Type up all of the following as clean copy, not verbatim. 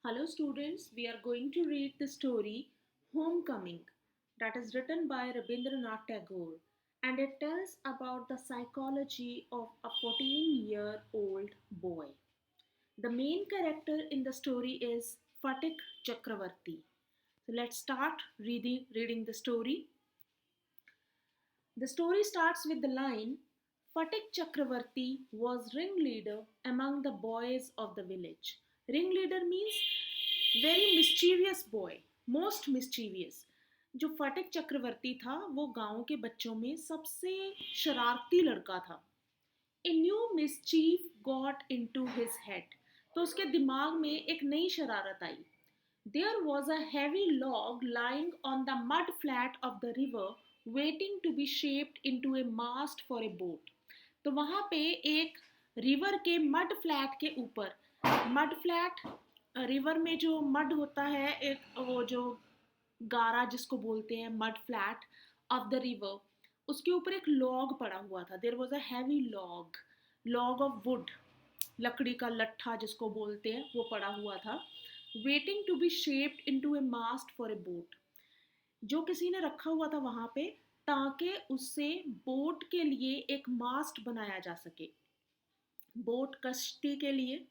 Hello, students. We are going to read the story Homecoming, that is written by Rabindranath Tagore, and it tells about the psychology of a 14-year-old boy. The main character in the story is Fatik Chakravarti. So let's start reading the story. The story starts with the line Fatik Chakravarti was ringleader among the boys of the village. Ringleader means very mischievous boy, most mischievous. जो फटिक चक्रवर्ती था वो गांव के बच्चों में सबसे शरारती लड़का था. A new mischief got into his head. तो उसके दिमाग में एक नई शरारत आई. There was a heavy log lying on the mud flat of the river waiting to be shaped into a mast for a boat. तो वहाँ पे एक रिवर के मड फ्लैट के ऊपर, मड फ्लैट रिवर में जो मड होता है, एक वो जो गारा जिसको बोलते हैं, mud flat of the river, उसके ऊपर एक लॉग पड़ा हुआ था. There was a heavy log, log of wood, लकड़ी का लट्ठा जिसको बोलते हैं, वो पड़ा हुआ था. Waiting to be shaped into a mast for a boat, जो किसी ने रखा हुआ था वहां पे ताकि उससे बोट के लिए एक मास्ट बनाया जा सके. बोट कश्ती के लिए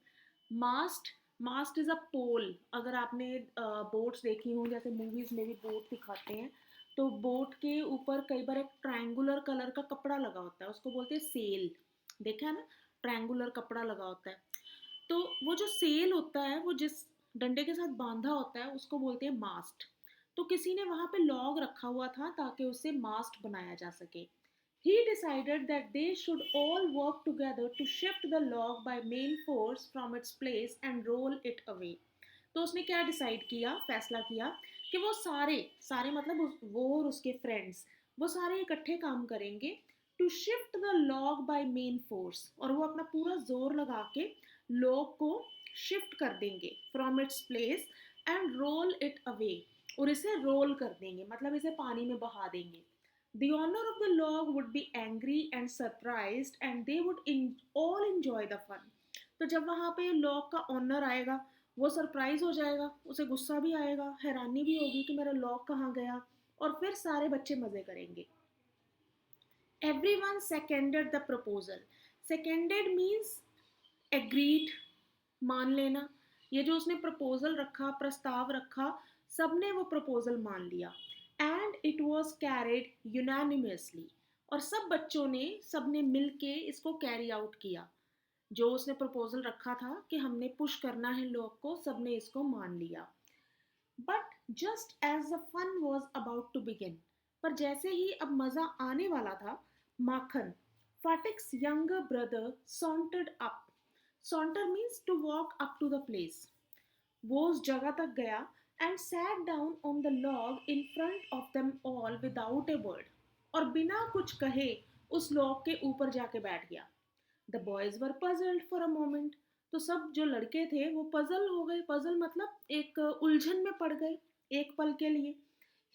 मास्ट, मास्ट इज अ पोल. अगर आपने बोट्स देखी हो, जैसे मूवीज में भी बोट दिखाते हैं, तो बोट के ऊपर कई बार एक ट्रायंगुलर कलर का कपड़ा लगा होता है, उसको बोलते हैं सेल. देखा है ना, ट्रायंगुलर कपड़ा लगा होता है. तो वो जो सेल होता है, वो जिस डंडे के साथ बांधा होता है, उसको बोलते हैं मास्ट. तो किसी ने वहां पे लॉग रखा हुआ था ताकि उससे मास्ट बनाया जा सके. He decided that they should all work together to shift the log by main force from its place and roll it away. तो उसने क्या डिसाइड किया, फैसला किया कि वो सारे सारे मतलब वो और उसके फ्रेंड्स, वो सारे इकट्ठे काम करेंगे to shift the log by main force, और वो अपना पूरा जोर लगा के लॉग को शिफ्ट कर देंगे from its place and roll it away, और इसे रोल कर देंगे, मतलब इसे पानी में बहा देंगे. The owner of the log would be angry and surprised and they would all enjoy the fun. तो जब वहाँ पे लॉग का ओनर आएगा, वो सरप्राइज हो जाएगा, उसे गुस्सा भी आएगा, हैरानी भी होगी कि मेरा लॉग कहाँ गया, और फिर सारे बच्चे मजे करेंगे. Everyone seconded the proposal. Seconded means agreed, मान लेना. ये जो उसने प्रपोजल रखा, प्रस्ताव रखा, सबने वो प्रपोजल मान लिया. And it was carried unanimously, और सब बच्चों ने, सबने मिल के इसको कैरी आउट किया. जो उसने प्रपोजल रखा था कि हमने पुश करना है लोग को, सबने इसको मान लिया. But just as the fun was about to begin, पर जैसे ही अब मजा आने वाला था, Makhan, Phatik's younger brother, sauntered up. Saunter means to walk up to the place. वो उस जगह तक गया and sat down on the log in front of them all without a word, और बिना कुछ कहे उस लॉग के ऊपर जाके बैठ गया. The boys were puzzled for a moment. तो सब जो लड़के थे वो पजल हो गए. पजल मतलब एक उलझन में पड़ गए एक पल के लिए.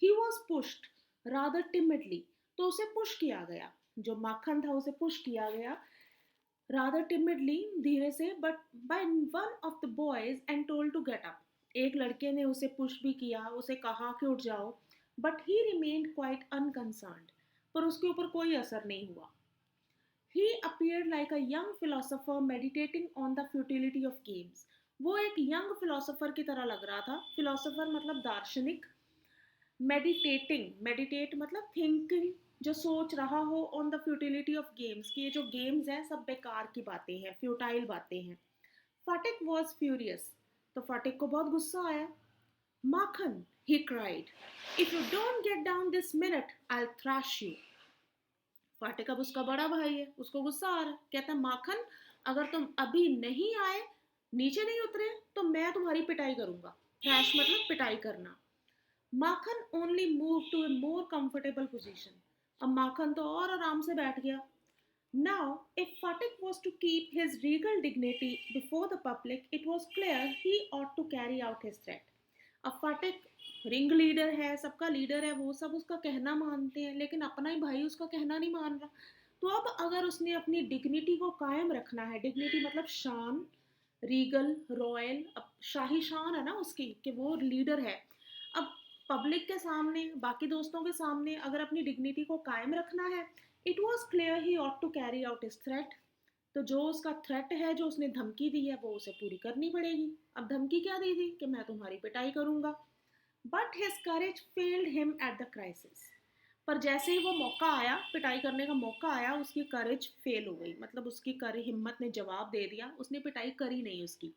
He was pushed rather timidly, तो उसे पुश किया गया. जो माखन था उसे पुश किया गया rather timidly, धीरे से, but by one of the boys and told to get up. एक लड़के ने उसे पुश भी किया, उसे कहा कि उठ जाओ, but he remained quite unconcerned. पर उसके ऊपर कोई असर नहीं हुआ. He appeared like a young philosopher meditating on the futility of games. वो एक यंग फिलोसोफर की तरह लग रहा था. फिलोसोफर मतलब दार्शनिक. मेडिटेटिंग, मेडिटेट मतलब थिंकिंग, जो सोच रहा हो on the futility of games, कि ये जो गेम्स हैं सब बेकार की बातें हैं, फ्यूटाइल बातें हैं. फाटिक वॉज फ्यूरियस, तो फाटिक को बहुत गुस्सा आया. Makhan, he cried, if you don't get down this minute I will thrash you. Phatik अब उसका बड़ा भाई है, उसको गुस्सा आ रहा है. कहता है, माखन, अगर तुम अभी नहीं आए, नीचे नहीं उतरे, तो मैं तुम्हारी पिटाई करूंगा. थ्रैश मतलब पिटाई करना. Makhan only move to a more comfortable position. अब माखन तो और आराम से बैठ गया. Now if Phatik was to keep his regal dignity before the public, it was clear he ought to carry out his threat. अब फाटिक रिंग लीडर है, सबका लीडर है, वो सब उसका कहना मानते हैं, लेकिन अपना ही भाई उसका कहना नहीं मान रहा. तो अब अगर उसने अपनी डिग्निटी को कायम रखना है, डिग्निटी मतलब शान, रीगल, रॉयल, अब शाही शान है ना उसकी कि वो लीडर है। अब पब्लिक के सामने, बाकी दोस्तों के सामने अगर अपनी डिग्निटी को कायम रखना है, it was clear he ought to carry out his threat. तो जो उसका थ्रेट है, जो उसने धमकी दी है, वो उसे पूरी करनी पड़ेगी। अब धमकी क्या दी थी कि मैं तुम्हारी पिटाई करूंगा। But his courage failed him at the crisis. पर जैसे ही वो मौका आया, पिटाई करने का मौका आया, उसकी करेज फेल हो गई, मतलब उसकी हिम्मत ने जवाब दे दिया, उसने पिटाई करी नहीं उसकी।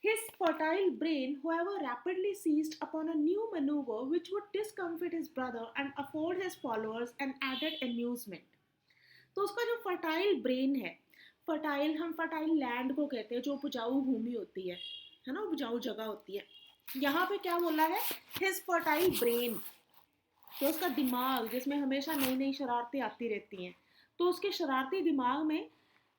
His fertile brain, however, rapidly seized upon a new maneuver which would discomfit his brother and afford his followers an added amusement. तो उसका जो फर्टाइल ब्रेन है, फर्टाइल हम फर्टाइल लैंड को कहते हैं, जो उपजाऊ भूमि होती है ना, उपजाऊ जगह होती है। यहाँ पे क्या बोला है, हिज फर्टाइल ब्रेन, तो उसका दिमाग जिसमें हमेशा नई नई शरारतें आती रहती हैं, तो उसके शरारती दिमाग में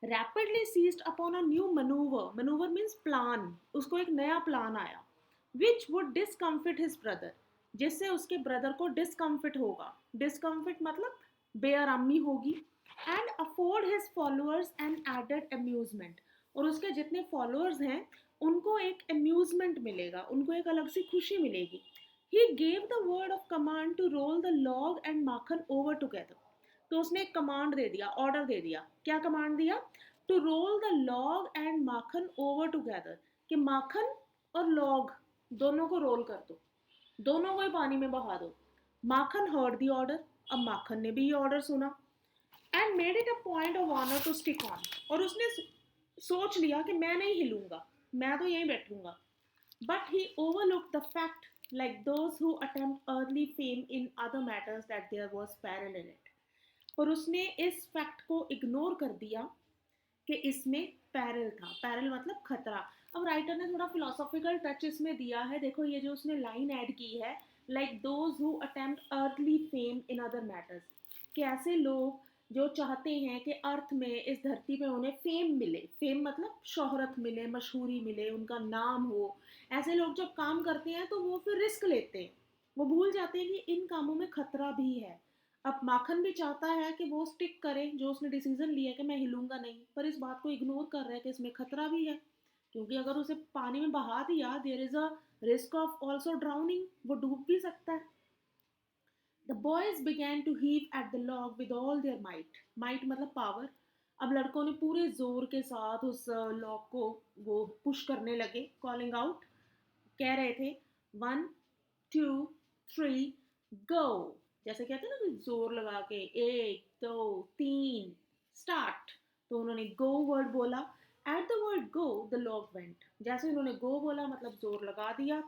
rapidly seized upon a new manoeuvre, manoeuvre means plan, उसको एक नया प्लान आया, which would discomfit his brother, जिससे उसके ब्रदर को डिसकम्फिट होगा, डिसकम्फिट मतलब बेआरामी होगी, and afford his followers an added amusement, और उसके जितने फॉलोअर्स हैं उनको एक अम्यूजमेंट मिलेगा, उनको एक अलग सी खुशी मिलेगी। He gave the word of command to roll the log and Makhan over together. तो उसने एक कमांड दे दिया, ऑर्डर दे दिया। क्या कमांड दिया? To roll the log and Makhan over together, कि माखन और लॉग दोनों को रोल कर दो, दोनों को ही पानी में बहा दो। माखन हर्ड दी ऑर्डर, अब माखन ने भी ये ऑर्डर सुना, and made it a point of honour to stick on, और उसने सोच लिया कि मैं नहीं हिलूंगा, मैं तो यहीं बैठूंगा। But he overlooked the fact, like those who attempt earthly fame in other matters, that there was peril in it. और उसने इस फैक्ट को इग्नोर कर दिया कि इसमें पैरल था, पैरल मतलब खतरा। अब राइटर ने थोड़ा फिलोसॉफिकल टच इसमें दिया है, देखो ये जो उसने लाइन ऐड की है, like those who attempt earthly fame in other matters, कि ऐसे लोग जो चाहते हैं कि अर्थ में, इस धरती पे उन्हें फेम मिले, फेम मतलब शोहरत मिले, मशहूरी मिले, उनका नाम हो, ऐसे लोग जब काम करते हैं तो वो फिर रिस्क लेते हैं, वो भूल जाते हैं कि इन कामों में खतरा भी है। अब माखन भी चाहता है कि वो स्टिक करे, जो उसने डिसीजन लिया कि मैं हिलूंगा नहीं, पर इस बात को इग्नोर कर रहा है कि इसमें खतरा भी है, क्योंकि अगर उसे पानी में बहा दिया, there is a risk of also drowning, वो डूब भी सकता है। The boys began to heave at the log with all their might, might मतलब पावर। अब लड़कों ने पूरे जोर के साथ उस लॉग को वो पुश करने लगे, कॉलिंग आउट, कह रहे थे, 1 2 3 गो, जैसे कहते हैं ना कि जोर लगा के, 1 2 3 स्टार्ट। तो उन्होंने गो वर्ड बोला, at the word go the log went, जैसे उन्होंने गो बोला मतलब जोर लगा दिया,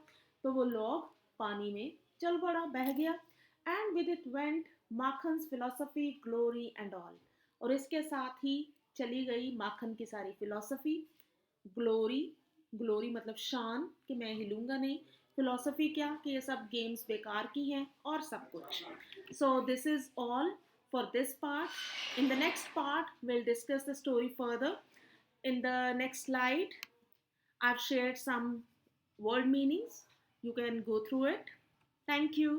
तो वो लॉग पानी में चल पड़ा, बह गया। And with it went Makhan's philosophy, glory and all, और इसके साथ ही चली गई माखन की सारी फिलोसफी, ग्लोरी, ग्लोरी मतलब शान कि मैं हिलूंगा नहीं, फिलोसफी क्या कि ये सब गेम्स बेकार की हैं, और सब कुछ। So this is all for this part. In the next part we'll discuss the story further. In the next slide I've shared some word meanings, you can go through it. Thank you.